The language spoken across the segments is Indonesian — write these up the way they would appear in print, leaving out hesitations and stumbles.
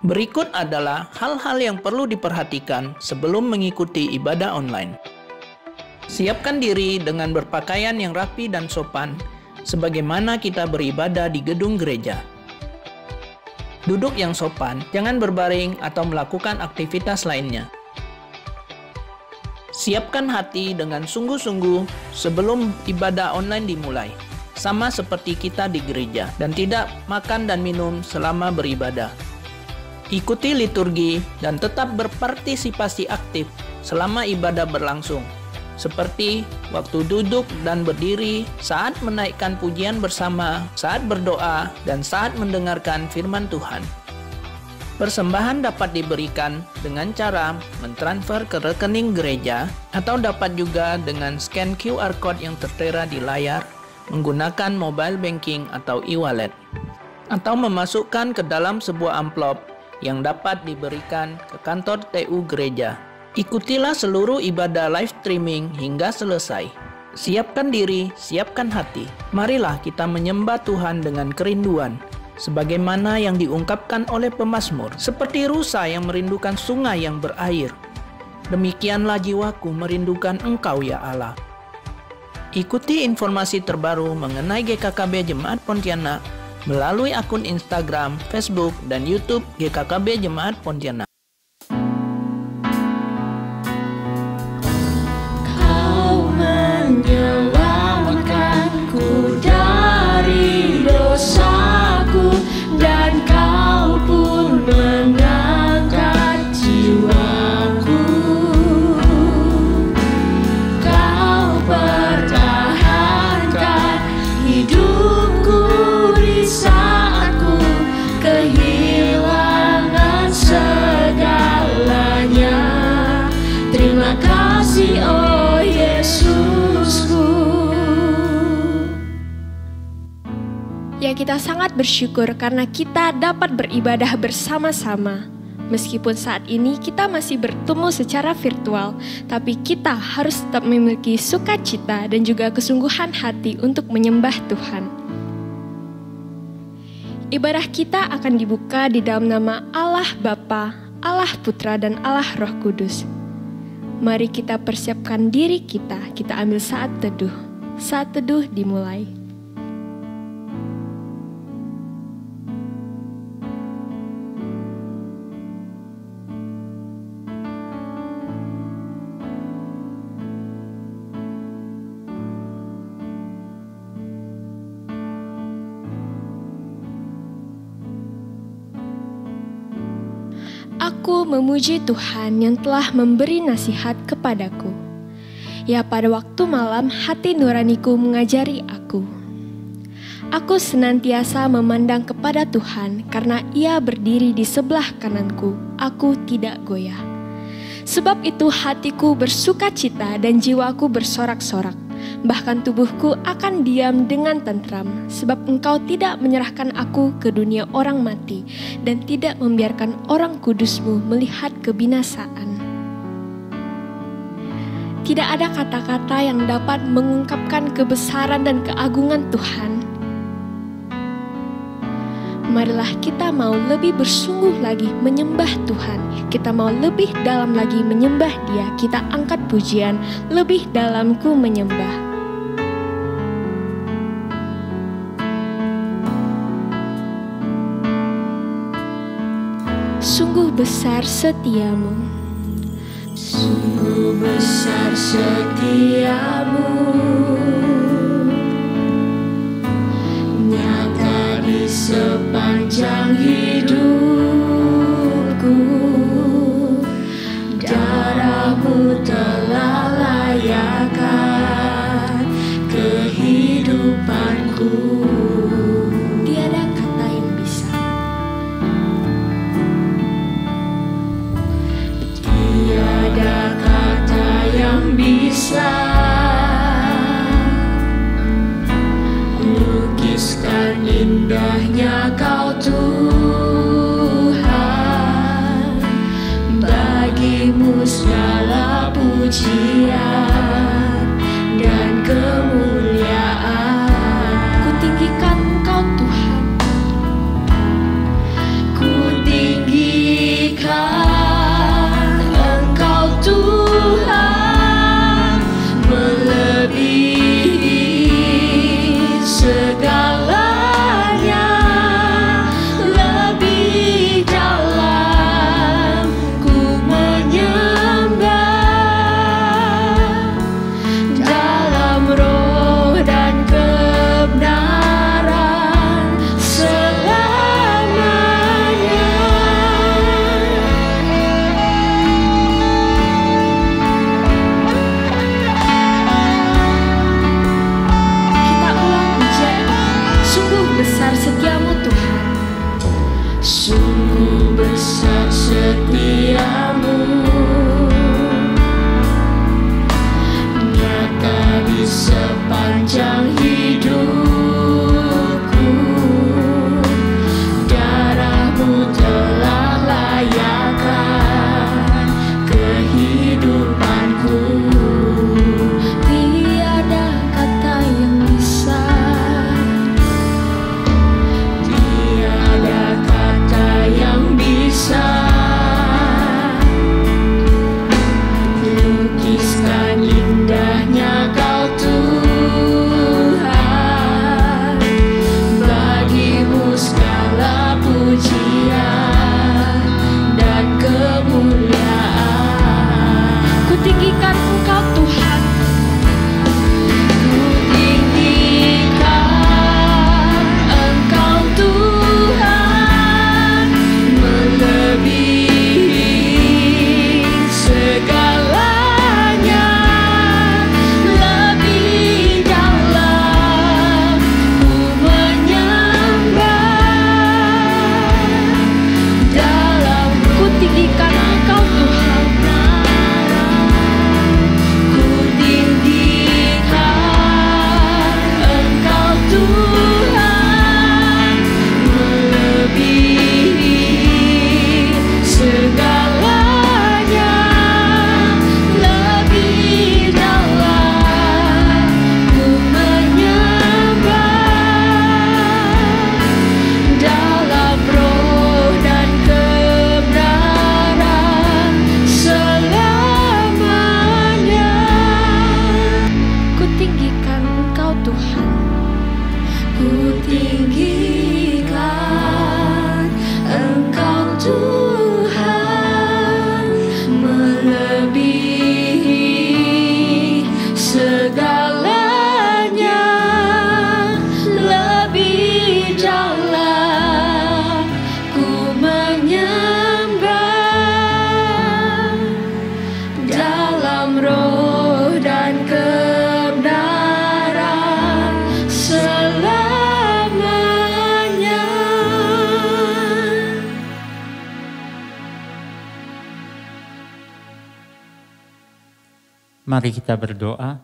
Berikut adalah hal-hal yang perlu diperhatikan sebelum mengikuti ibadah online. Siapkan diri dengan berpakaian yang rapi dan sopan, sebagaimana kita beribadah di gedung gereja. Duduk yang sopan, jangan berbaring atau melakukan aktivitas lainnya. Siapkan hati dengan sungguh-sungguh sebelum ibadah online dimulai, sama seperti kita di gereja, dan tidak makan dan minum selama beribadah. Ikuti liturgi dan tetap berpartisipasi aktif selama ibadah berlangsung, seperti waktu duduk dan berdiri, saat menaikkan pujian bersama, saat berdoa, dan saat mendengarkan firman Tuhan. Persembahan dapat diberikan dengan cara mentransfer ke rekening gereja atau dapat juga dengan scan QR Code yang tertera di layar menggunakan mobile banking atau e-wallet, atau memasukkan ke dalam sebuah amplop yang dapat diberikan ke kantor TU gereja. Ikutilah seluruh ibadah live streaming hingga selesai. Siapkan diri, siapkan hati. Marilah kita menyembah Tuhan dengan kerinduan, sebagaimana yang diungkapkan oleh pemazmur, seperti rusa yang merindukan sungai yang berair. Demikianlah jiwaku merindukan Engkau ya Allah. Ikuti informasi terbaru mengenai GKKB Jemaat Pontianak melalui akun Instagram, Facebook, dan YouTube GKKB Jemaat Pontianak. Kau menyelamatkanku dari dosaku, dan Kau pun mengangkat jiwaku. Kau pertahankan hidupku di saat ku kehilangan segalanya. Terima kasih oh Yesusku. Ya, kita sangat bersyukur karena kita dapat beribadah bersama-sama. Meskipun saat ini kita masih bertemu secara virtual, tapi kita harus tetap memiliki sukacita dan juga kesungguhan hati untuk menyembah Tuhan. Ibadah kita akan dibuka di dalam nama Allah Bapa, Allah Putra, dan Allah Roh Kudus. Mari kita persiapkan diri kita ambil saat teduh. Saat teduh dimulai. Aku memuji Tuhan yang telah memberi nasihat kepadaku. Ya, pada waktu malam hati nuraniku mengajari aku. Aku senantiasa memandang kepada Tuhan karena Ia berdiri di sebelah kananku. Aku tidak goyah. Sebab itu hatiku bersukacita dan jiwaku bersorak-sorak. Bahkan tubuhku akan diam dengan tentram, sebab Engkau tidak menyerahkan aku ke dunia orang mati, dan tidak membiarkan orang kudus-Mu melihat kebinasaan. Tidak ada kata-kata yang dapat mengungkapkan kebesaran dan keagungan Tuhan. Marilah kita mau lebih bersungguh lagi menyembah Tuhan. Kita mau lebih dalam lagi menyembah Dia. Kita angkat pujian, lebih dalam ku menyembah. Sungguh besar setiamu, sungguh besar setiamu, nyata di sepanjang hidupku. Darah-Mu telah layakkan kehidupanku. Tiada kata yang bisa, tiada kata yang bisa lukiskan indahnya Kau Tuhan. pujian dan kemuliaan. Ku tinggikan Engkau Tuhan. Ku tinggikan Engkau Tuhan, melebihi segalanya, lebih dalam ku menyembah. Dalam Ku tinggikan Engkau Tuhan. ku tinggikan Engkau Tuhan, melebihi segalanya, lebih dalam ku menyembah. Dalam roh dan kebenaran selamanya. Ku tinggikan Engkau Tuhan. Ku tinggikan Engkau Tuhan, melebihi segalanya, lebih dalam ku menyembah. Dalam roh dan kebenaran selamanya. Mari kita berdoa.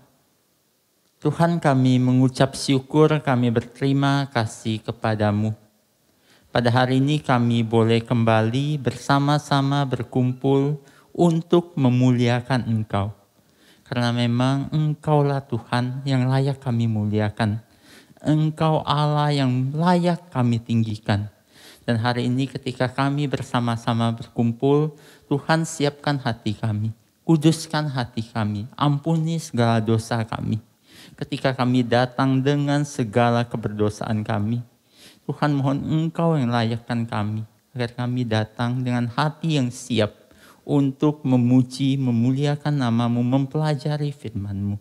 Tuhan, kami mengucap syukur, kami berterima kasih kepadamu. Pada hari ini kami boleh kembali bersama-sama berkumpul untuk memuliakan Engkau. Karena memang Engkaulah Tuhan yang layak kami muliakan. Engkau Allah yang layak kami tinggikan. Dan hari ini ketika kami bersama-sama berkumpul, Tuhan siapkan hati kami. Kuduskan hati kami, ampuni segala dosa kami. Ketika kami datang dengan segala keberdosaan kami, Tuhan mohon Engkau yang layakkan kami, agar kami datang dengan hati yang siap untuk memuji, memuliakan nama-Mu, mempelajari firman-Mu.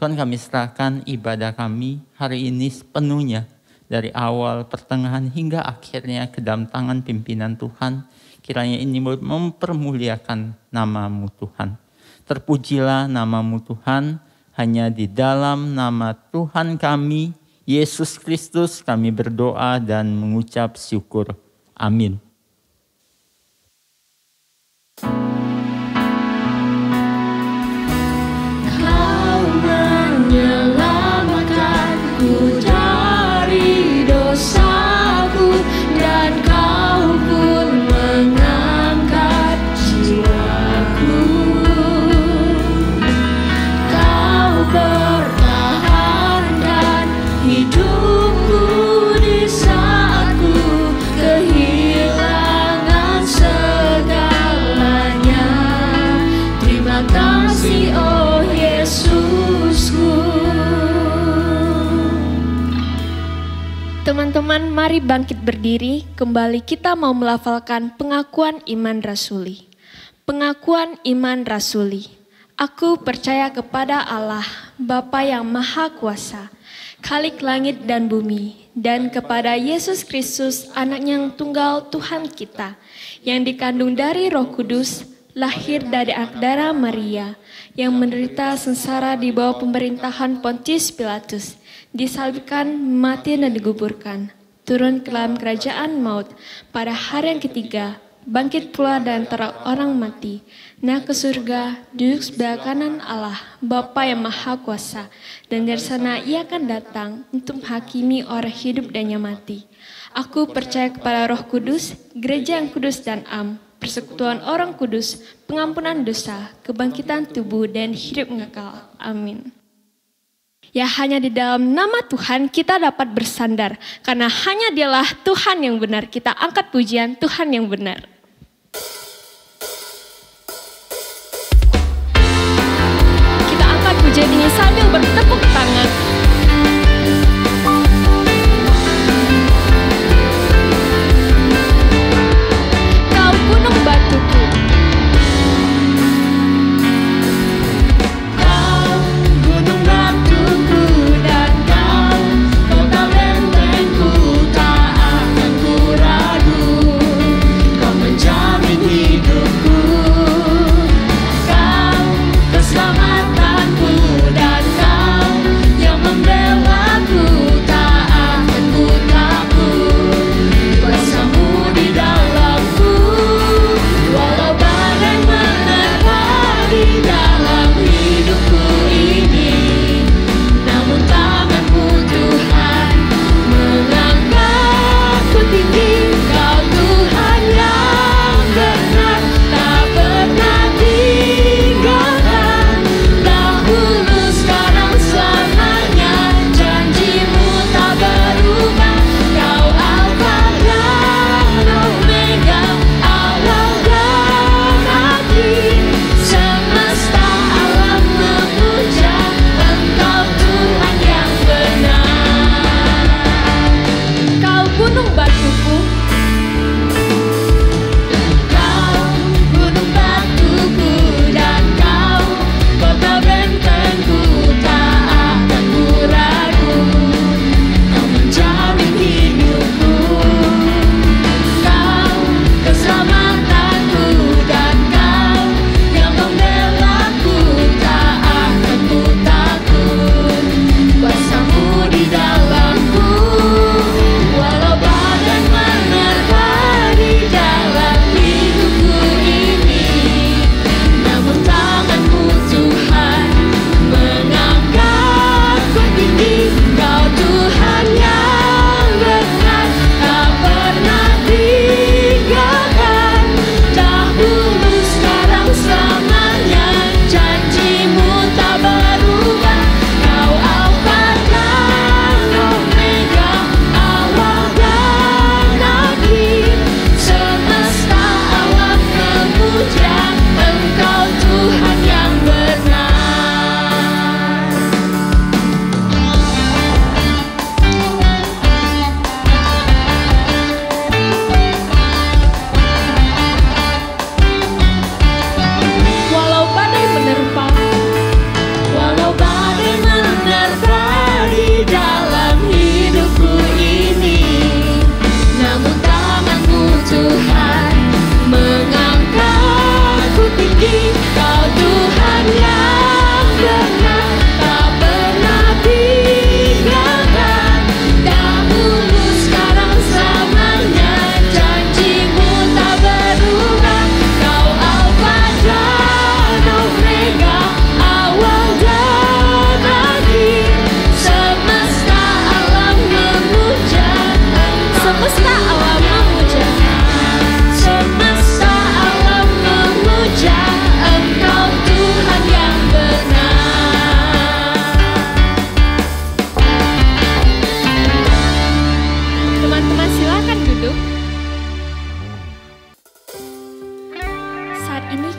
Tuhan, kami serahkan ibadah kami hari ini sepenuhnya, dari awal, pertengahan, hingga akhirnya ke dalam tangan pimpinan Tuhan. Kiranya ini mempermuliakan nama-Mu Tuhan. Terpujilah nama-Mu Tuhan, hanya di dalam nama Tuhan kami, Yesus Kristus, kami berdoa dan mengucap syukur. Amin. Kau menyelamatkanku dari dosaku, dan Kau pun mengangkat jiwaku. Kau pertahankan hidupku di saat ku kehilangan segalanya. Terima kasih, oh Yesusku. Teman-teman, mari bangkit berdiri. Kembali kita mau melafalkan pengakuan iman rasuli. Pengakuan iman rasuli. Aku percaya kepada Allah, Bapa yang Maha Kuasa, Khalik langit dan bumi, dan kepada Yesus Kristus, Anak-Nya yang tunggal Tuhan kita, yang dikandung dari Roh Kudus, lahir dari anak darah Maria, yang menderita sengsara di bawah pemerintahan Pontius Pilatus, disalibkan, mati dan dikuburkan, turun ke dalam kerajaan maut, pada hari yang ketiga, bangkit pula dari antara orang mati, naik ke surga, duduk sebelah kanan Allah, Bapa yang Maha Kuasa, dan dari sana Ia akan datang untuk menghakimi orang hidup dan yang mati. Aku percaya kepada Roh Kudus, gereja yang kudus dan am, persekutuan orang kudus, pengampunan dosa, kebangkitan tubuh dan hidup kekal. Amin. Ya, hanya di dalam nama Tuhan kita dapat bersandar, karena hanya Dialah Tuhan yang benar. Kita angkat pujian Tuhan yang benar. Kita angkat pujian ini sambil bertepuk tangan.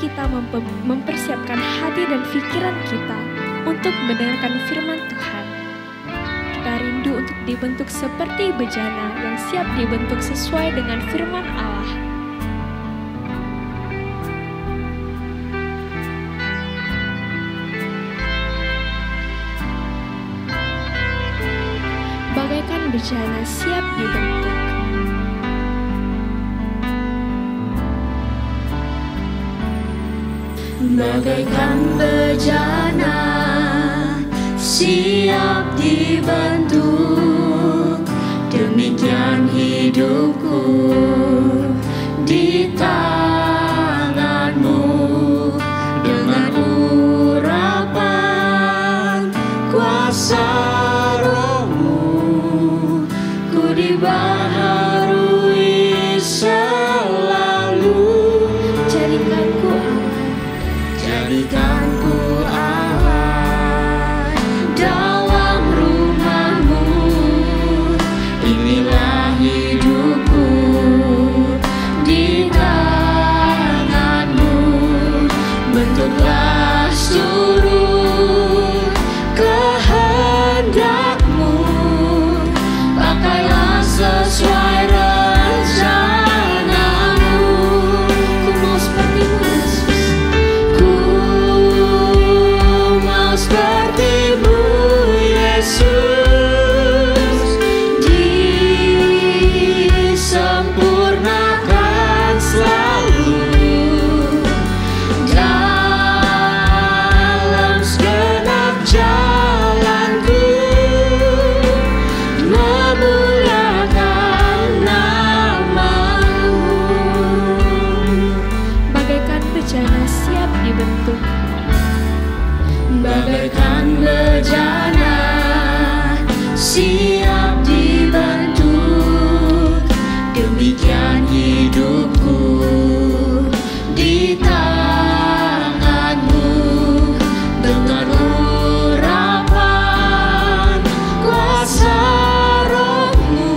kita mempersiapkan hati dan pikiran kita untuk mendengarkan firman Tuhan. Kita rindu untuk dibentuk seperti bejana yang siap dibentuk sesuai dengan firman Allah. Bagaikan bejana siap dibentuk. Bagaikan bejana siap dibentuk, demikian hidupku di tanganmu. Dengan urapan kuasa Roh-Mu, ku dibaharui selalu. Jadikanku Allah dalam rumah-Mu, inilah hidupku di tangan-Mu. Bentuklah seluruh kehendak-Mu, pakailah sesuai rencana-Mu. Ku mau seperti-Mu Yesus, ku mau seperti-Mu Yesus, disempurnakan selalu dalam segenap jalanku, memuliakan nama-Mu. Bagaikan bejana siap dibentuk. Bagaikan bejana siap dibentuk, demikian hidupku di tangan-Mu. Dengan urapan kuasa Roh-Mu,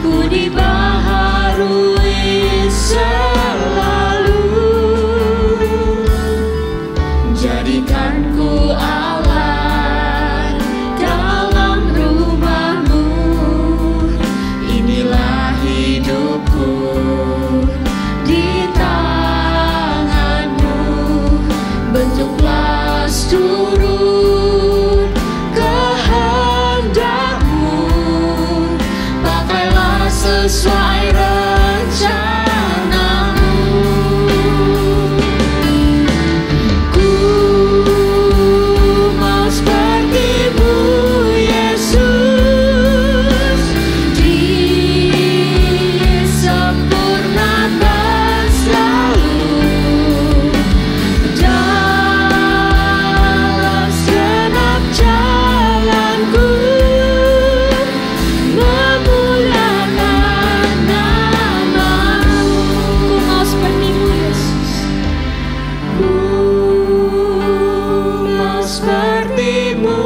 ku dibaharui selalu. Jadikanku Allah dalam rumah-Mu, inilah hidupku di tangan-Mu. Bentuklah seluruh kehendak-Mu, pakailah sesuai rencana-Mu. Ku mau seperti-Mu Yesus, disempurnakan selalu dalam segenap jalanku, memuliakan nama-Mu. Ku mau seperti-Mu Yesus, ku mau seperti-Mu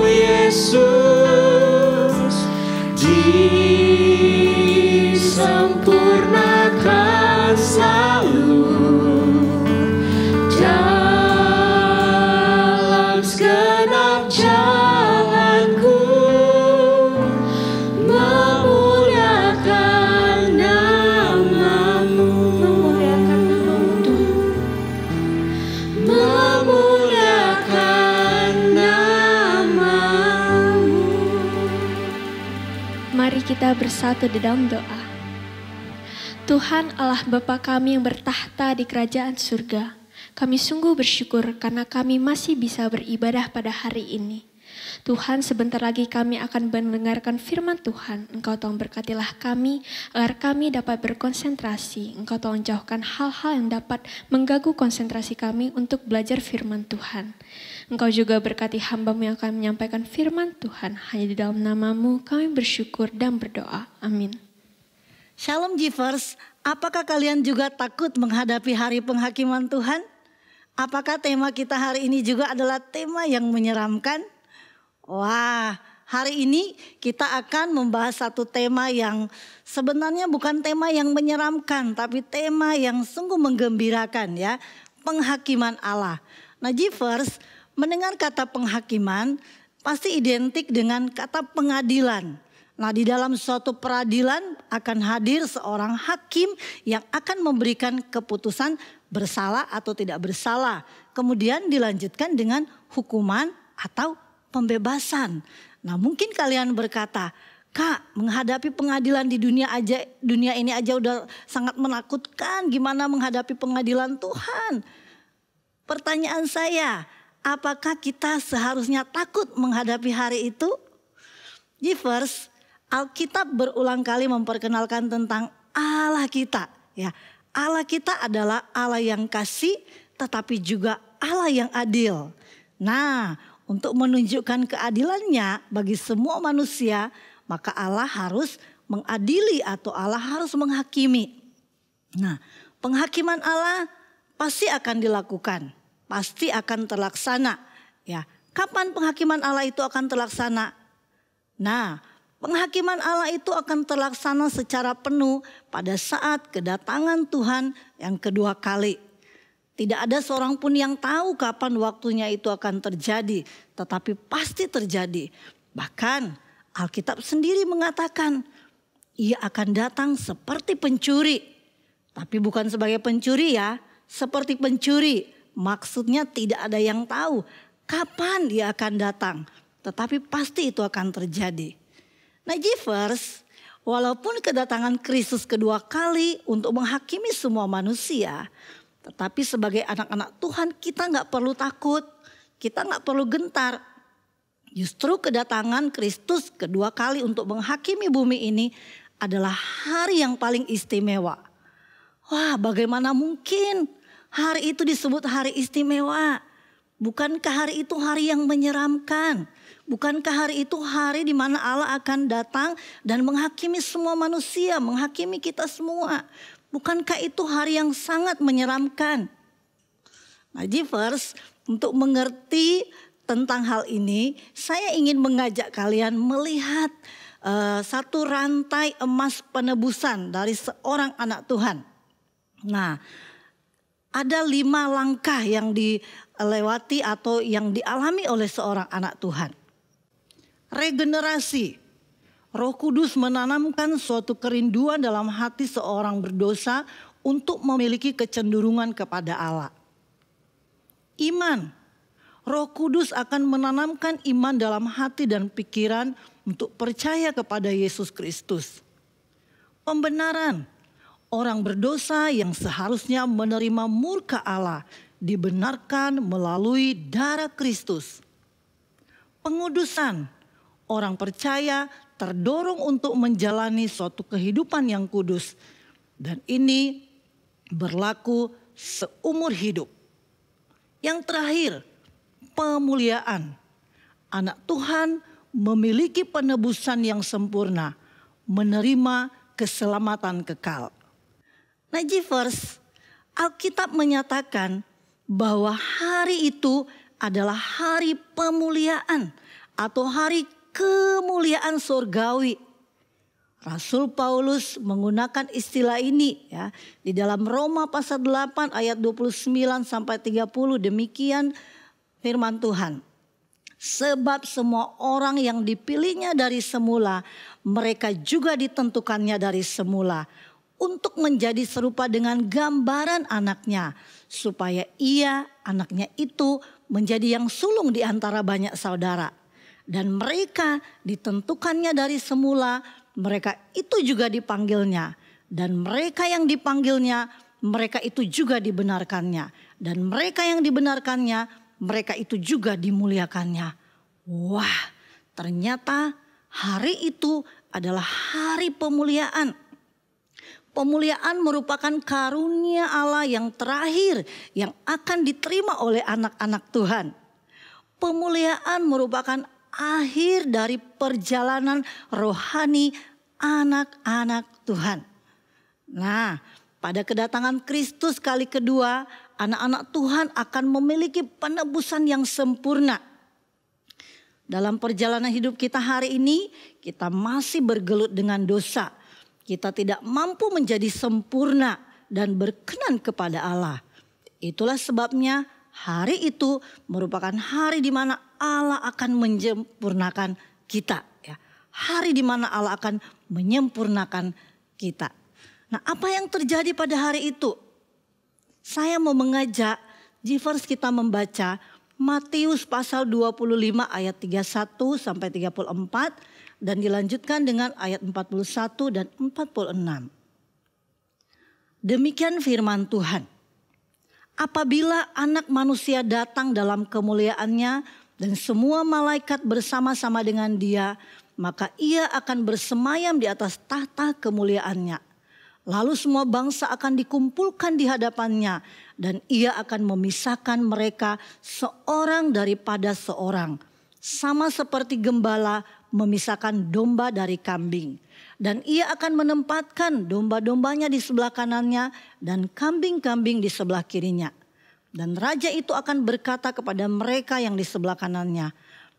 Yesus, disempurnakan selalu dalam segenap jalanku, memuliakan nama-Mu. Memuliakan nama-Mu Tuhan. Memuliakan nama-Mu. Mari kita bersatu di dalam doa. Tuhan Allah Bapa kami yang bertahta di kerajaan surga, kami sungguh bersyukur karena kami masih bisa beribadah pada hari ini. Tuhan, sebentar lagi kami akan mendengarkan firman Tuhan. Engkau tolong berkatilah kami agar kami dapat berkonsentrasi. Engkau tolong jauhkan hal-hal yang dapat mengganggu konsentrasi kami untuk belajar firman Tuhan. Engkau juga berkati hamba-Mu yang akan menyampaikan firman Tuhan. Hanya di dalam nama-Mu kami bersyukur dan berdoa. Amin. Shalom Givers, apakah kalian juga takut menghadapi hari penghakiman Tuhan? Apakah tema kita hari ini juga adalah tema yang menyeramkan? Wah, Hari ini kita akan membahas satu tema yang sebenarnya bukan tema yang menyeramkan, tapi tema yang sungguh menggembirakan ya, penghakiman Allah. Nah, Givers, mendengar kata penghakiman pasti identik dengan kata pengadilan. Nah, di dalam suatu peradilan akan hadir seorang hakim yang akan memberikan keputusan bersalah atau tidak bersalah. Kemudian dilanjutkan dengan hukuman atau pembebasan. Nah, mungkin kalian berkata, Kak, menghadapi pengadilan di dunia ini aja udah sangat menakutkan. Gimana menghadapi pengadilan Tuhan? Pertanyaan saya, apakah kita seharusnya takut menghadapi hari itu? Givers, Alkitab berulang kali memperkenalkan tentang Allah kita. Ya, Allah kita adalah Allah yang kasih, tetapi juga Allah yang adil. Nah, untuk menunjukkan keadilannya bagi semua manusia, maka Allah harus mengadili atau Allah harus menghakimi. Nah, penghakiman Allah pasti akan dilakukan, pasti akan terlaksana. Ya, kapan penghakiman Allah itu akan terlaksana? Nah, penghakiman Allah itu akan terlaksana secara penuh pada saat kedatangan Tuhan yang kedua kali. Tidak ada seorang pun yang tahu kapan waktunya itu akan terjadi, tetapi pasti terjadi. Bahkan Alkitab sendiri mengatakan ia akan datang seperti pencuri. Tapi bukan sebagai pencuri ya, seperti pencuri. Maksudnya tidak ada yang tahu kapan dia akan datang, tetapi pasti itu akan terjadi. Nah, Givers, walaupun kedatangan Kristus kedua kali untuk menghakimi semua manusia, tetapi sebagai anak-anak Tuhan kita gak perlu takut, kita gak perlu gentar. Justru kedatangan Kristus kedua kali untuk menghakimi bumi ini adalah hari yang paling istimewa. Wah, bagaimana mungkin hari itu disebut hari istimewa? Bukankah hari itu hari yang menyeramkan? Bukankah hari itu hari di mana Allah akan datang dan menghakimi semua manusia, menghakimi kita semua? Bukankah itu hari yang sangat menyeramkan? Nah, Givers, untuk mengerti tentang hal ini, saya ingin mengajak kalian melihat satu rantai emas penebusan dari seorang anak Tuhan. Nah, ada 5 langkah yang dilewati atau yang dialami oleh seorang anak Tuhan. Regenerasi. Roh Kudus menanamkan suatu kerinduan dalam hati seorang berdosa untuk memiliki kecenderungan kepada Allah. Iman. Roh Kudus akan menanamkan iman dalam hati dan pikiran untuk percaya kepada Yesus Kristus. Pembenaran. Orang berdosa yang seharusnya menerima murka Allah dibenarkan melalui darah Kristus. Pengudusan. Orang percaya terdorong untuk menjalani suatu kehidupan yang kudus. Dan ini berlaku seumur hidup. Yang terakhir, pemuliaan. Anak Tuhan memiliki penebusan yang sempurna, menerima keselamatan kekal. Nah, Givers, Alkitab menyatakan bahwa hari itu adalah hari pemuliaan atau hari kemuliaan surgawi. Rasul Paulus menggunakan istilah ini ya di dalam Roma pasal 8 ayat 29 sampai 30, demikian firman Tuhan. Sebab semua orang yang dipilihnya dari semula, mereka juga ditentukannya dari semula untuk menjadi serupa dengan gambaran anaknya, supaya ia, anaknya itu, menjadi yang sulung di antara banyak saudara. Dan mereka ditentukannya dari semula, mereka itu juga dipanggilnya. Dan mereka yang dipanggilnya, mereka itu juga dibenarkannya. Dan mereka yang dibenarkannya, mereka itu juga dimuliakannya. Wah, ternyata hari itu adalah hari pemuliaan. Pemuliaan merupakan karunia Allah yang terakhir yang akan diterima oleh anak-anak Tuhan. Pemuliaan merupakan akhir dari perjalanan rohani anak-anak Tuhan. Nah, pada kedatangan Kristus kali kedua, anak-anak Tuhan akan memiliki penebusan yang sempurna. Dalam perjalanan hidup kita hari ini, kita masih bergelut dengan dosa. Kita tidak mampu menjadi sempurna dan berkenan kepada Allah. Itulah sebabnya hari itu merupakan hari di mana Allah akan menyempurnakan kita. Ya. Hari di mana Allah akan menyempurnakan kita. Nah, apa yang terjadi pada hari itu? Saya mau mengajak Givers kita membaca Matius pasal 25 ayat 31 sampai 34 dan dilanjutkan dengan ayat 41 dan 46. Demikian firman Tuhan. Apabila Anak Manusia datang dalam kemuliaannya dan semua malaikat bersama-sama dengan Dia, maka Ia akan bersemayam di atas tahta kemuliaannya. Lalu semua bangsa akan dikumpulkan di hadapannya dan Ia akan memisahkan mereka seorang daripada seorang. Sama seperti gembala memisahkan domba dari kambing. Dan Ia akan menempatkan domba-dombanya di sebelah kanannya dan kambing-kambing di sebelah kirinya. Dan raja itu akan berkata kepada mereka yang di sebelah kanannya,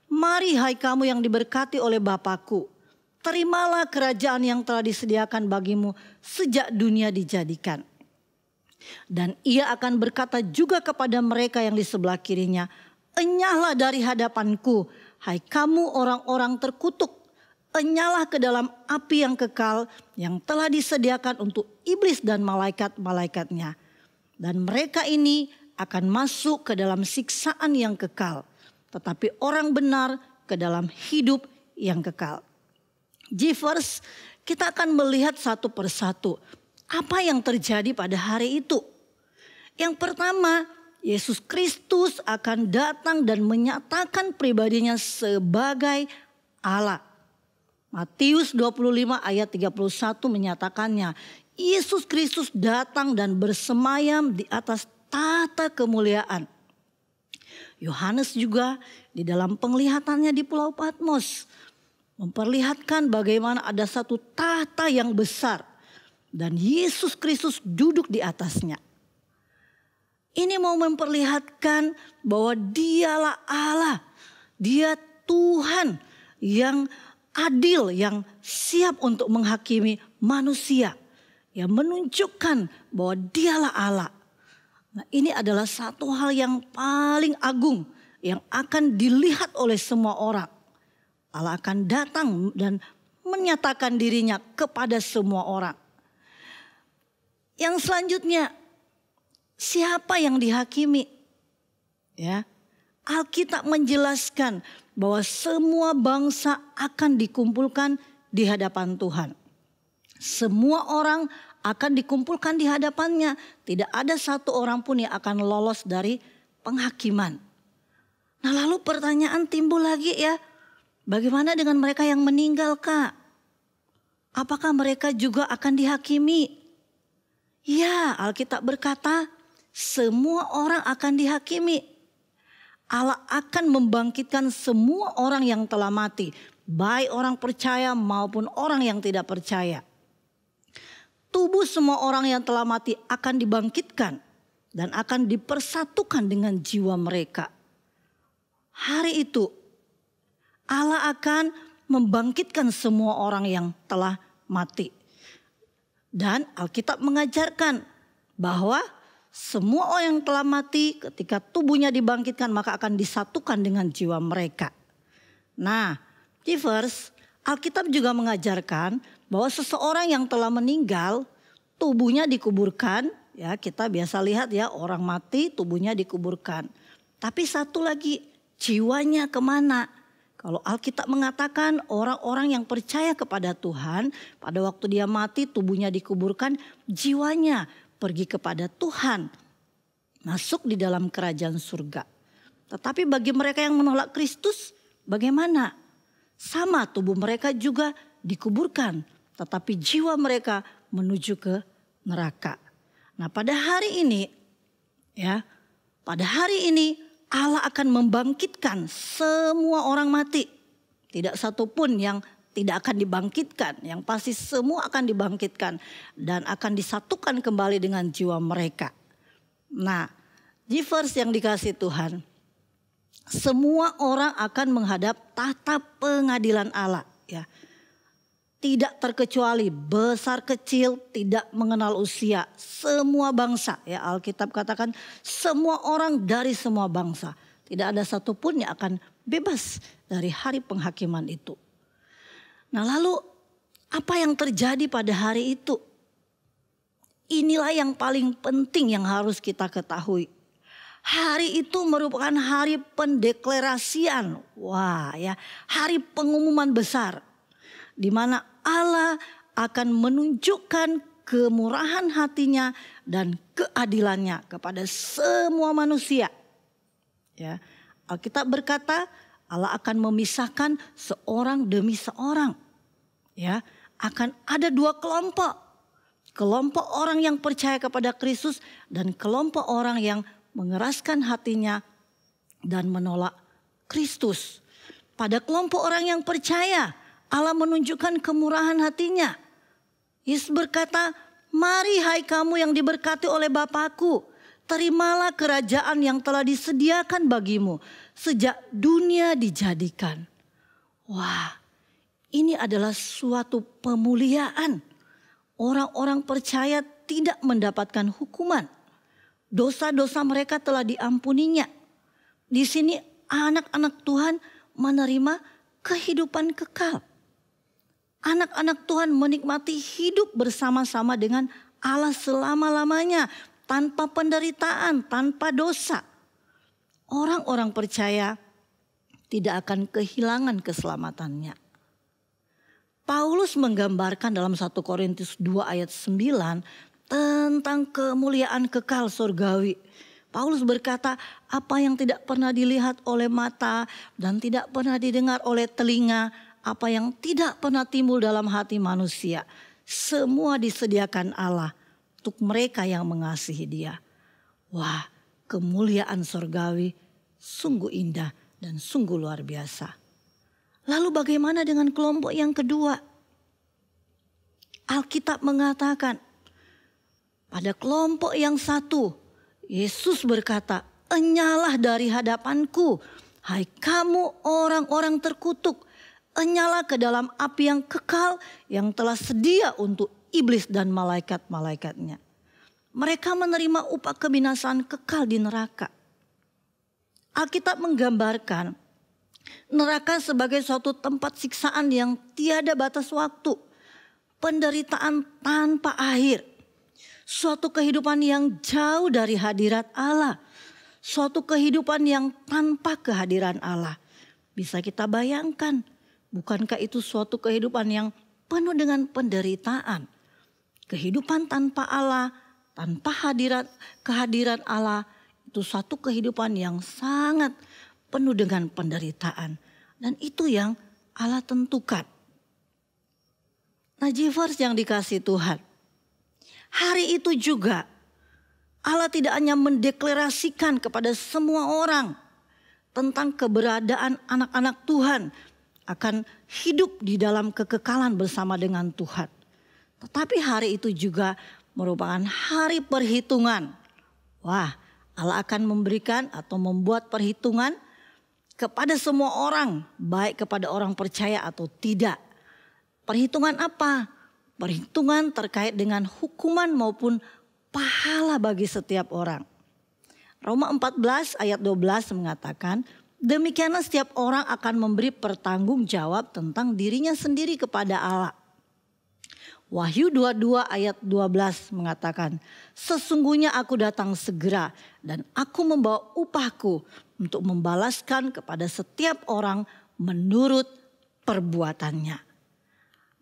"Mari hai kamu yang diberkati oleh Bapa-Ku. Terimalah kerajaan yang telah disediakan bagimu sejak dunia dijadikan." Dan Ia akan berkata juga kepada mereka yang di sebelah kirinya, "Enyahlah dari hadapanku, hai kamu orang-orang terkutuk. Enyahlah ke dalam api yang kekal yang telah disediakan untuk iblis dan malaikat-malaikatnya. Dan mereka ini akan masuk ke dalam siksaan yang kekal, tetapi orang benar ke dalam hidup yang kekal." Givers, kita akan melihat satu persatu apa yang terjadi pada hari itu. Yang pertama, Yesus Kristus akan datang dan menyatakan pribadinya sebagai Allah. Matius 25 ayat 31 menyatakannya. Yesus Kristus datang dan bersemayam di atas tahta kemuliaan. Yohanes juga di dalam penglihatannya di Pulau Patmos memperlihatkan bagaimana ada satu tahta yang besar dan Yesus Kristus duduk di atasnya. Ini mau memperlihatkan bahwa Dialah Allah, Dia Tuhan yang adil, yang siap untuk menghakimi manusia, yang menunjukkan bahwa Dialah Allah. Nah, ini adalah satu hal yang paling agung yang akan dilihat oleh semua orang. Allah akan datang dan menyatakan dirinya kepada semua orang. Yang selanjutnya, siapa yang dihakimi? Ya, Alkitab menjelaskan bahwa semua bangsa akan dikumpulkan di hadapan Tuhan. Semua orang akan dikumpulkan di hadapannya. Tidak ada satu orang pun yang akan lolos dari penghakiman. Nah, lalu pertanyaan timbul lagi ya. Bagaimana dengan mereka yang meninggal, Kak? Apakah mereka juga akan dihakimi? Ya, Alkitab berkata semua orang akan dihakimi. Allah akan membangkitkan semua orang yang telah mati. Baik orang percaya maupun orang yang tidak percaya. Tubuh semua orang yang telah mati akan dibangkitkan. Dan akan dipersatukan dengan jiwa mereka. Hari itu Allah akan membangkitkan semua orang yang telah mati. Dan Alkitab mengajarkan bahwa semua orang yang telah mati ketika tubuhnya dibangkitkan maka akan disatukan dengan jiwa mereka. Nah, Givers, Alkitab juga mengajarkan bahwa seseorang yang telah meninggal tubuhnya dikuburkan. Ya, kita biasa lihat ya orang mati tubuhnya dikuburkan. Tapi satu lagi, jiwanya kemana? Kalau Alkitab mengatakan orang-orang yang percaya kepada Tuhan, pada waktu dia mati tubuhnya dikuburkan, jiwanya pergi kepada Tuhan, masuk di dalam kerajaan surga. Tetapi bagi mereka yang menolak Kristus, bagaimana? Sama, tubuh mereka juga dikuburkan, tetapi jiwa mereka menuju ke neraka. Nah, pada hari ini Allah akan membangkitkan semua orang mati. Tidak satu pun yang tidak akan dibangkitkan. Yang pasti semua akan dibangkitkan. Dan akan disatukan kembali dengan jiwa mereka. Nah, Givers yang dikasih Tuhan. Semua orang akan menghadap tahta pengadilan Allah, ya. Tidak terkecuali besar kecil, tidak mengenal usia, semua bangsa, ya. Alkitab katakan semua orang dari semua bangsa. Tidak ada satupun yang akan bebas dari hari penghakiman itu. Nah, lalu apa yang terjadi pada hari itu? Inilah yang paling penting yang harus kita ketahui. Hari itu merupakan hari pendeklarasian. Wah, ya, hari pengumuman besar. Di mana Allah akan menunjukkan kemurahan hatinya dan keadilannya kepada semua manusia. Ya, Alkitab berkata Allah akan memisahkan seorang demi seorang. Ya, akan ada dua kelompok. Kelompok orang yang percaya kepada Kristus dan kelompok orang yang mengeraskan hatinya dan menolak Kristus. Pada kelompok orang yang percaya, Allah menunjukkan kemurahan hatinya. Yesus berkata, "Mari hai kamu yang diberkati oleh Bapa-Ku, terimalah kerajaan yang telah disediakan bagimu sejak dunia dijadikan." Wah, ini adalah suatu pemuliaan. Orang-orang percaya tidak mendapatkan hukuman. Dosa-dosa mereka telah diampuninya. Di sini anak-anak Tuhan menerima kehidupan kekal. Anak-anak Tuhan menikmati hidup bersama-sama dengan Allah selama-lamanya. Tanpa penderitaan, tanpa dosa. Orang-orang percaya tidak akan kehilangan keselamatannya. Paulus menggambarkan dalam 1 Korintus 2 ayat 9 tentang kemuliaan kekal surgawi. Paulus berkata, apa yang tidak pernah dilihat oleh mata dan tidak pernah didengar oleh telinga, apa yang tidak pernah timbul dalam hati manusia, semua disediakan Allah untuk mereka yang mengasihi Dia. Wah, kemuliaan surgawi sungguh indah dan sungguh luar biasa. Lalu bagaimana dengan kelompok yang kedua? Alkitab mengatakan, pada kelompok yang satu, Yesus berkata, "Enyalah dari hadapanku, hai kamu orang-orang terkutuk. Enyalah ke dalam api yang kekal yang telah sedia untuk iblis dan malaikat-malaikatnya." Mereka menerima upah kebinasaan kekal di neraka. Alkitab menggambarkan neraka sebagai suatu tempat siksaan yang tiada batas waktu. Penderitaan tanpa akhir. Suatu kehidupan yang jauh dari hadirat Allah. Suatu kehidupan yang tanpa kehadiran Allah. Bisa kita bayangkan, bukankah itu suatu kehidupan yang penuh dengan penderitaan? Kehidupan tanpa Allah, tanpa kehadiran Allah, itu suatu kehidupan yang sangat penuh dengan penderitaan. Dan itu yang Allah tentukan. Nah, Jivers yang dikasihi Tuhan. Hari itu juga Allah tidak hanya mendeklarasikan kepada semua orang tentang keberadaan anak-anak Tuhan akan hidup di dalam kekekalan bersama dengan Tuhan. Tetapi hari itu juga merupakan hari perhitungan. Wah, Allah akan memberikan atau membuat perhitungan kepada semua orang, baik kepada orang percaya atau tidak. Perhitungan apa? Perhitungan terkait dengan hukuman maupun pahala bagi setiap orang. Roma 14 ayat 12 mengatakan, demikianlah setiap orang akan memberi pertanggungjawab tentang dirinya sendiri kepada Allah. Wahyu 22 ayat 12 mengatakan, sesungguhnya aku datang segera dan aku membawa upahku untuk membalaskan kepada setiap orang menurut perbuatannya.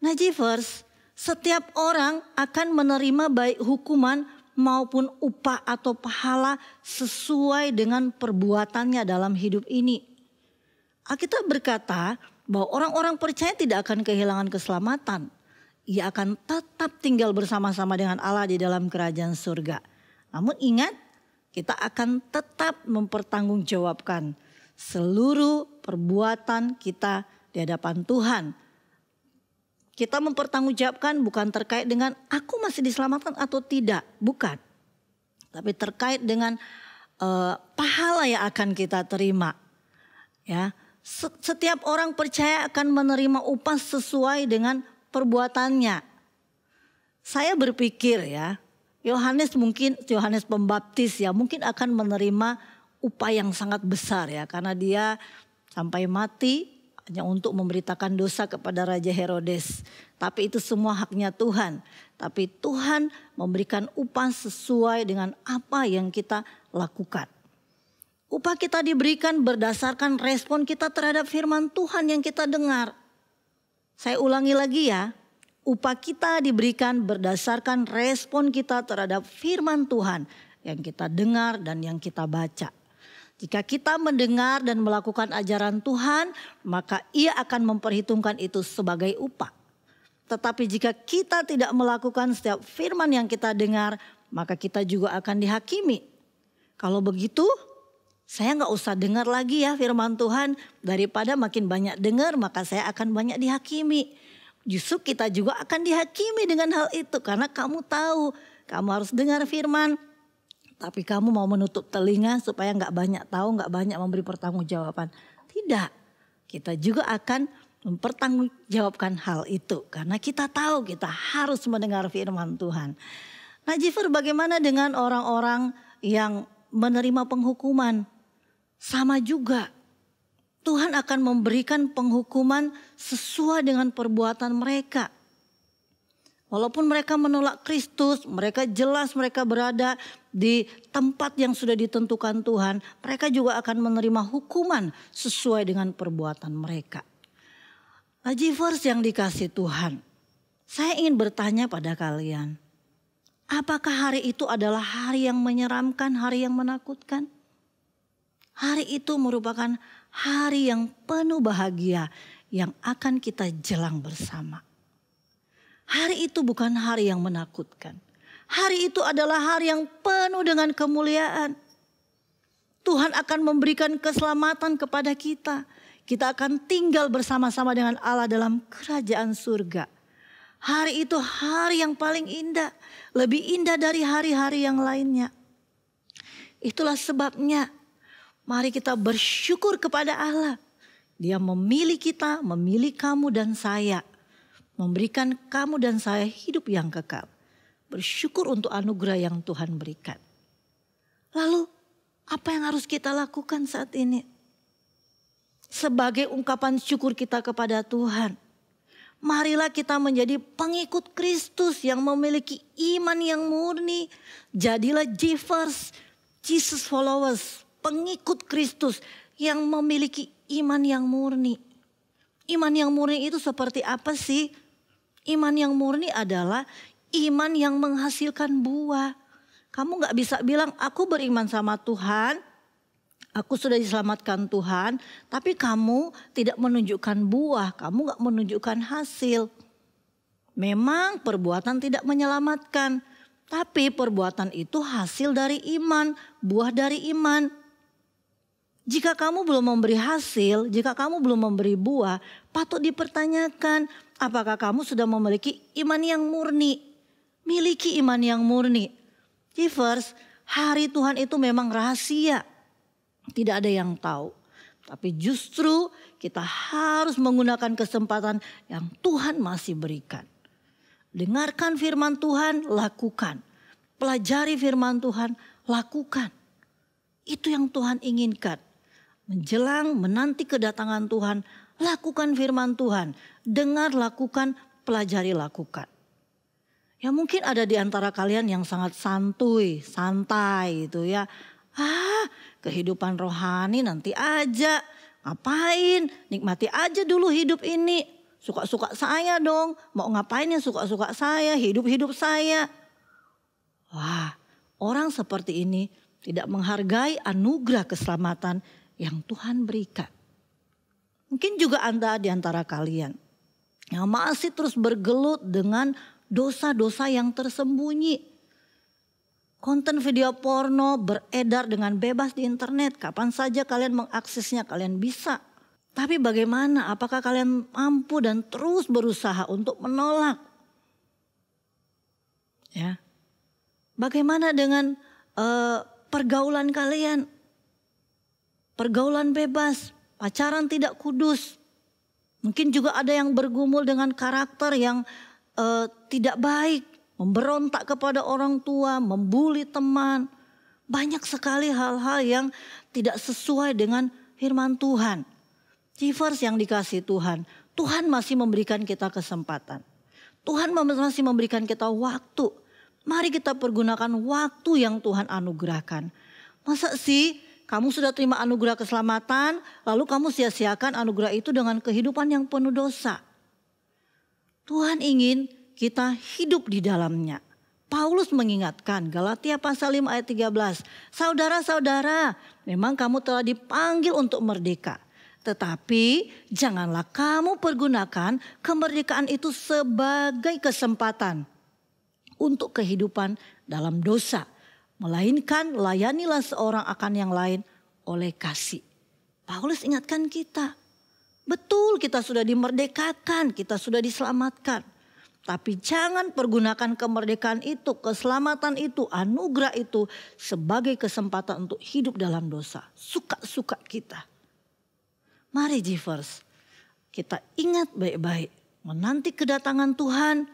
Nah, Jivers, setiap orang akan menerima baik hukuman maupun upah atau pahala sesuai dengan perbuatannya dalam hidup ini. Alkitab berkata bahwa orang-orang percaya tidak akan kehilangan keselamatan. Ia akan tetap tinggal bersama-sama dengan Allah di dalam kerajaan surga. Namun ingat, kita akan tetap mempertanggungjawabkan seluruh perbuatan kita di hadapan Tuhan. Kita mempertanggungjawabkan bukan terkait dengan aku masih diselamatkan atau tidak, bukan. Tapi terkait dengan pahala yang akan kita terima. Ya, setiap orang percaya akan menerima upah sesuai dengan perbuatannya. Saya berpikir ya, Yohanes Pembaptis ya mungkin akan menerima upah yang sangat besar ya, karena dia sampai mati hanya untuk memberitakan dosa kepada Raja Herodes. Tapi itu semua haknya Tuhan. Tapi Tuhan memberikan upah sesuai dengan apa yang kita lakukan. Upah kita diberikan berdasarkan respon kita terhadap firman Tuhan yang kita dengar. Saya ulangi lagi ya. Upah kita diberikan berdasarkan respon kita terhadap firman Tuhan yang kita dengar dan yang kita baca. Jika kita mendengar dan melakukan ajaran Tuhan, maka Ia akan memperhitungkan itu sebagai upah. Tetapi jika kita tidak melakukan setiap firman yang kita dengar, maka kita juga akan dihakimi. Kalau begitu, saya nggak usah dengar lagi ya firman Tuhan. Daripada makin banyak dengar, maka saya akan banyak dihakimi. Justru kita juga akan dihakimi dengan hal itu. Karena kamu tahu, kamu harus dengar firman. Tapi kamu mau menutup telinga supaya nggak banyak tahu, nggak banyak memberi pertanggungjawaban. Tidak, kita juga akan mempertanggungjawabkan hal itu. Karena kita tahu kita harus mendengar firman Tuhan. Nah Jiver, bagaimana dengan orang-orang yang menerima penghukuman? Sama juga, Tuhan akan memberikan penghukuman sesuai dengan perbuatan mereka. Walaupun mereka menolak Kristus, mereka jelas mereka berada di tempat yang sudah ditentukan Tuhan. Mereka juga akan menerima hukuman sesuai dengan perbuatan mereka. Najivers yang dikasih Tuhan, saya ingin bertanya pada kalian. Apakah hari itu adalah hari yang menyeramkan, hari yang menakutkan? Hari itu merupakan hari yang penuh bahagia yang akan kita jelang bersama. Hari itu bukan hari yang menakutkan. Hari itu adalah hari yang penuh dengan kemuliaan. Tuhan akan memberikan keselamatan kepada kita. Kita akan tinggal bersama-sama dengan Allah dalam kerajaan surga. Hari itu hari yang paling indah. Lebih indah dari hari-hari yang lainnya. Itulah sebabnya mari kita bersyukur kepada Allah. Dia memilih kita, memilih kamu dan saya. Memberikan kamu dan saya hidup yang kekal. Bersyukur untuk anugerah yang Tuhan berikan. Lalu apa yang harus kita lakukan saat ini? Sebagai ungkapan syukur kita kepada Tuhan. Marilah kita menjadi pengikut Kristus yang memiliki iman yang murni. Jadilah Jivers, Jesus followers. Pengikut Kristus yang memiliki iman yang murni. Iman yang murni itu seperti apa sih? Iman yang murni adalah iman yang menghasilkan buah. Kamu gak bisa bilang aku beriman sama Tuhan, aku sudah diselamatkan Tuhan, tapi kamu tidak menunjukkan buah, kamu gak menunjukkan hasil. Memang perbuatan tidak menyelamatkan, tapi perbuatan itu hasil dari iman, buah dari iman. Jika kamu belum memberi hasil, jika kamu belum memberi buah, patut dipertanyakan apakah kamu sudah memiliki iman yang murni. Miliki iman yang murni. Jivers, hari Tuhan itu memang rahasia. Tidak ada yang tahu. Tapi justru kita harus menggunakan kesempatan yang Tuhan masih berikan. Dengarkan firman Tuhan, lakukan. Pelajari firman Tuhan, lakukan. Itu yang Tuhan inginkan. Menjelang menanti kedatangan Tuhan, lakukan firman Tuhan. Dengar, lakukan, pelajari, lakukan. Ya mungkin ada di antara kalian yang sangat santai gitu ya. Kehidupan rohani nanti aja. Ngapain? Nikmati aja dulu hidup ini. Suka-suka saya dong. Mau ngapain yang suka-suka saya, hidup-hidup saya. Wah, orang seperti ini tidak menghargai anugerah keselamatan yang Tuhan berikan. Mungkin juga Anda di antara kalian yang masih terus bergelut dengan dosa-dosa yang tersembunyi. Konten video porno beredar dengan bebas di internet. Kapan saja kalian mengaksesnya, kalian bisa. Tapi bagaimana? Apakah kalian mampu dan terus berusaha untuk menolak? Ya. Bagaimana dengan pergaulan kalian? Pergaulan bebas. pacaran tidak kudus. Mungkin juga ada yang bergumul dengan karakter yang tidak baik, memberontak kepada orang tua, membuli teman. Banyak sekali hal-hal yang tidak sesuai dengan firman Tuhan. Givers yang dikasihi Tuhan, Tuhan masih memberikan kita kesempatan. Tuhan masih memberikan kita waktu. Mari kita pergunakan waktu yang Tuhan anugerahkan. Masa sih kamu sudah terima anugerah keselamatan, lalu kamu sia-siakan anugerah itu dengan kehidupan yang penuh dosa? Tuhan ingin kita hidup di dalamnya. Paulus mengingatkan, Galatia pasal 5 ayat 13. Saudara-saudara, memang kamu telah dipanggil untuk merdeka. Tetapi janganlah kamu pergunakan kemerdekaan itu sebagai kesempatan untuk kehidupan dalam dosa. Melainkan layanilah seorang akan yang lain oleh kasih. Paulus ingatkan kita. Betul, kita sudah dimerdekakan, kita sudah diselamatkan. Tapi jangan pergunakan kemerdekaan itu, keselamatan itu, anugerah itu sebagai kesempatan untuk hidup dalam dosa. Suka-suka kita. Mari Givers, kita ingat baik-baik. Menanti kedatangan Tuhan.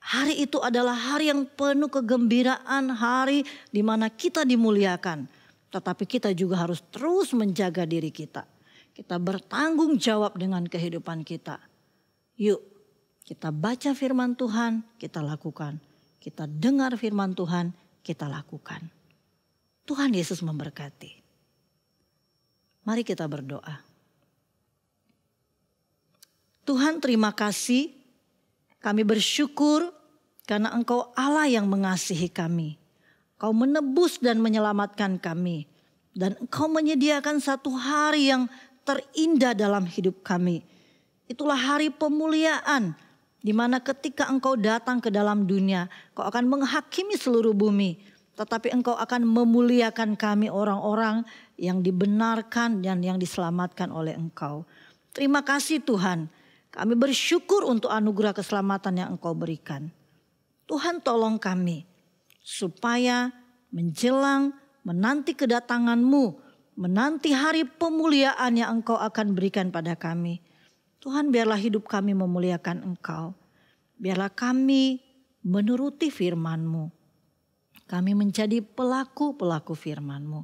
Hari itu adalah hari yang penuh kegembiraan. Hari di mana kita dimuliakan. Tetapi kita juga harus terus menjaga diri kita. Kita bertanggung jawab dengan kehidupan kita. Yuk. Kita baca firman Tuhan, kita lakukan. Kita dengar firman Tuhan, kita lakukan. Tuhan Yesus memberkati. Mari kita berdoa. Tuhan, terima kasih. Kami bersyukur karena Engkau Allah yang mengasihi kami. Engkau menebus dan menyelamatkan kami. Dan Engkau menyediakan satu hari yang terindah dalam hidup kami. Itulah hari pemuliaan. Di mana ketika Engkau datang ke dalam dunia, Engkau akan menghakimi seluruh bumi. Tetapi Engkau akan memuliakan kami orang-orang yang dibenarkan dan yang diselamatkan oleh Engkau. Terima kasih Tuhan. Kami bersyukur untuk anugerah keselamatan yang Engkau berikan. Tuhan tolong kami supaya menjelang menanti kedatangan-Mu, menanti hari pemuliaan yang Engkau akan berikan pada kami. Tuhan, biarlah hidup kami memuliakan Engkau. Biarlah kami menuruti firman-Mu. Kami menjadi pelaku-pelaku firman-Mu.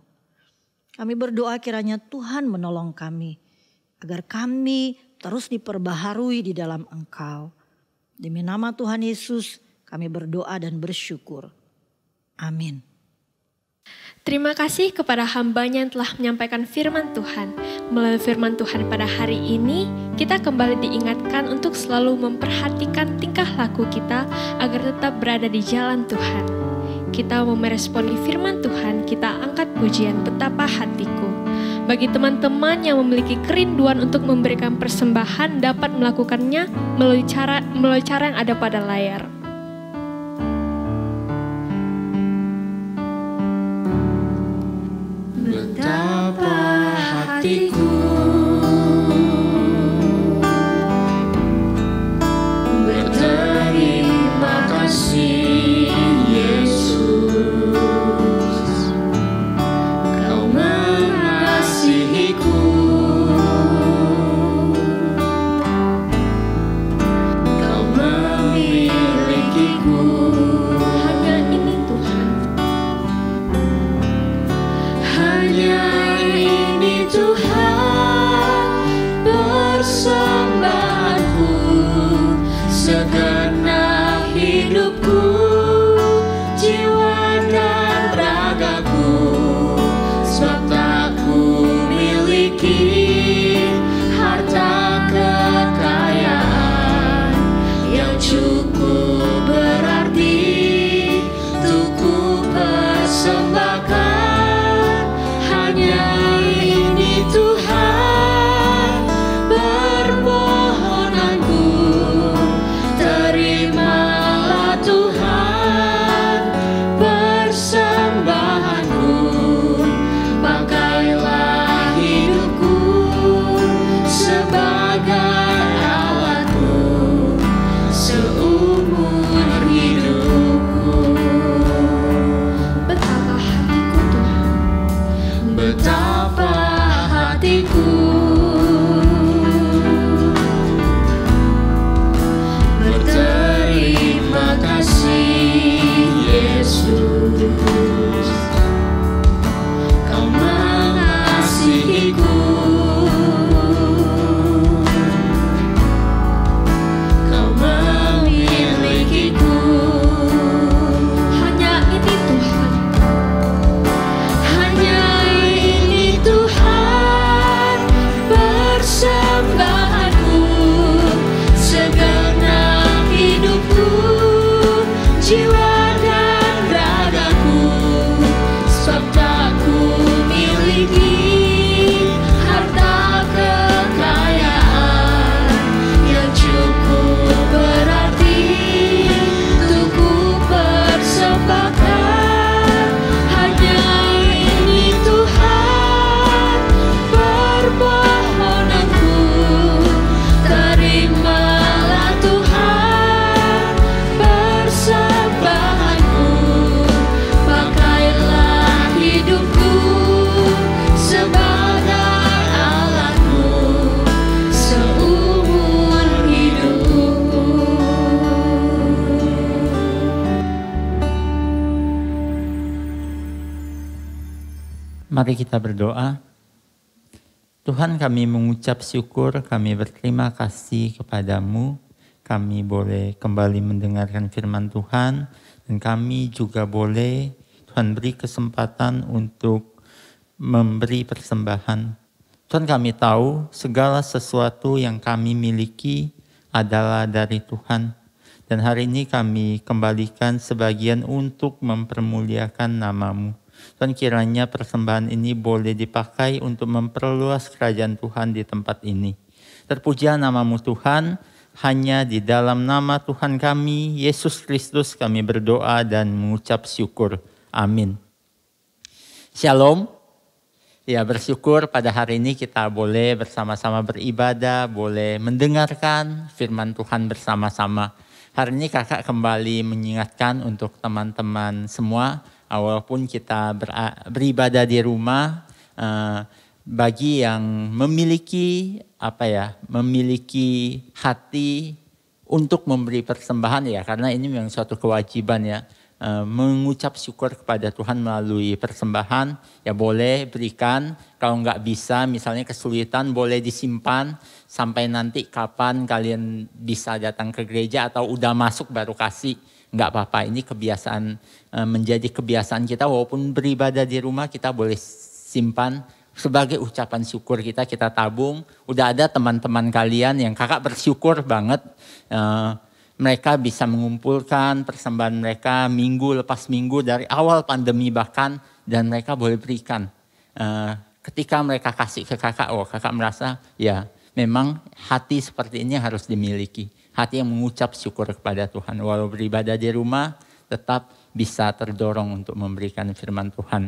Kami berdoa kiranya Tuhan menolong kami. Agar kami terus diperbaharui di dalam Engkau. Demi nama Tuhan Yesus kami berdoa dan bersyukur. Amin. Terima kasih kepada hamba-Nya yang telah menyampaikan firman Tuhan. Melalui firman Tuhan pada hari ini, kita kembali diingatkan untuk selalu memperhatikan tingkah laku kita agar tetap berada di jalan Tuhan. Kita mau meresponi firman Tuhan, kita angkat pujian Betapa Hatiku. Bagi teman-teman yang memiliki kerinduan untuk memberikan persembahan dapat melakukannya melalui cara yang ada pada layar. Betapa hatiku berterima kasih Yesus, Kau mengasihiku, Kau memilih Mari kita berdoa. Tuhan, kami mengucap syukur, kami berterima kasih kepadamu. Kami boleh kembali mendengarkan firman Tuhan. Dan kami juga boleh Tuhan beri kesempatan untuk memberi persembahan. Tuhan, kami tahu segala sesuatu yang kami miliki adalah dari Tuhan. Dan hari ini kami kembalikan sebagian untuk mempermuliakan nama-Mu. Tuhan, kiranya persembahan ini boleh dipakai untuk memperluas kerajaan Tuhan di tempat ini. Terpujilah nama-Mu Tuhan, hanya di dalam nama Tuhan kami, Yesus Kristus, kami berdoa dan mengucap syukur. Amin. Shalom. Ya, bersyukur pada hari ini kita boleh bersama-sama beribadah, boleh mendengarkan firman Tuhan bersama-sama. Hari ini kakak kembali mengingatkan untuk teman-teman semua, walaupun kita beribadah di rumah, bagi yang memiliki memiliki hati untuk memberi persembahan ya, karena ini memang suatu kewajiban ya, mengucap syukur kepada Tuhan melalui persembahan, ya boleh berikan. Kalau nggak bisa, misalnya kesulitan, boleh disimpan sampai nanti kapan kalian bisa datang ke gereja atau udah masuk baru kasih. Nggak apa-apa, ini kebiasaan, menjadi kebiasaan kita. Walaupun beribadah di rumah, kita boleh simpan sebagai ucapan syukur kita tabung. Udah ada teman-teman kalian yang kakak bersyukur banget, mereka bisa mengumpulkan persembahan mereka minggu lepas minggu dari awal pandemi bahkan, dan mereka boleh berikan. Ketika mereka kasih ke kakak, kakak merasa ya memang hati seperti ini harus dimiliki. Hati yang mengucap syukur kepada Tuhan. Walau beribadah di rumah, tetap bisa terdorong untuk memberikan firman Tuhan.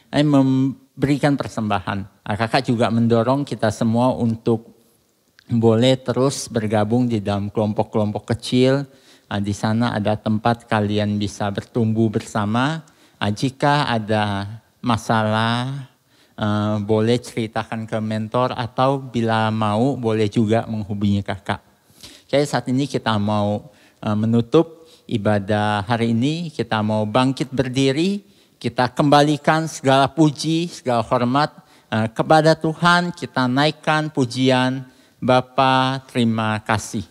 Memberikan persembahan. Kakak juga mendorong kita semua untuk boleh terus bergabung di dalam kelompok-kelompok kecil. Di sana ada tempat kalian bisa bertumbuh bersama. Jika ada masalah, boleh ceritakan ke mentor, atau bila mau boleh juga menghubungi kakak. Jadi saat ini kita mau menutup ibadah hari ini. Kita mau bangkit berdiri. Kita kembalikan segala puji, segala hormat kepada Tuhan. Kita naikkan pujian. Bapa, terima kasih.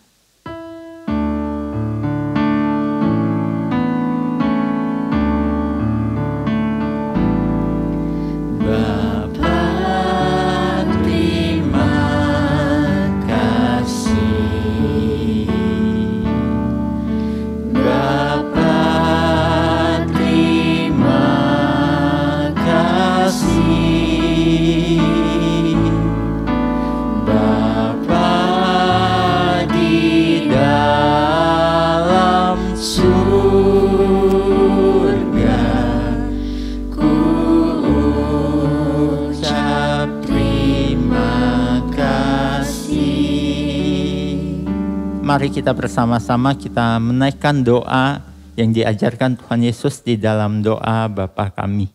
Mari kita bersama-sama kita menaikkan doa yang diajarkan Tuhan Yesus di dalam doa Bapa kami.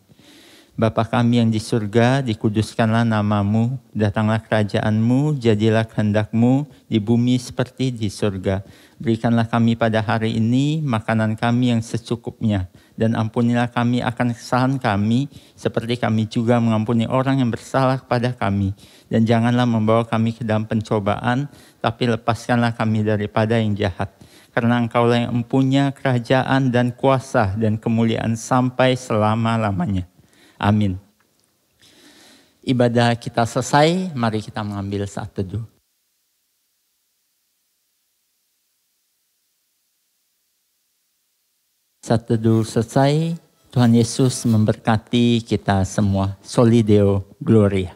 Bapa kami yang di surga, dikuduskanlah nama-Mu, datanglah kerajaan-Mu, jadilah kehendak-Mu di bumi seperti di surga. Berikanlah kami pada hari ini makanan kami yang secukupnya, dan ampunilah kami akan kesalahan kami, seperti kami juga mengampuni orang yang bersalah kepada kami. Dan janganlah membawa kami ke dalam pencobaan, tapi lepaskanlah kami daripada yang jahat. Karena Engkaulah yang mempunyai kerajaan dan kuasa dan kemuliaan sampai selama-lamanya. Amin. Ibadah kita selesai, mari kita mengambil saat teduh. Saat teduh selesai, Tuhan Yesus memberkati kita semua. Soli Deo Gloria.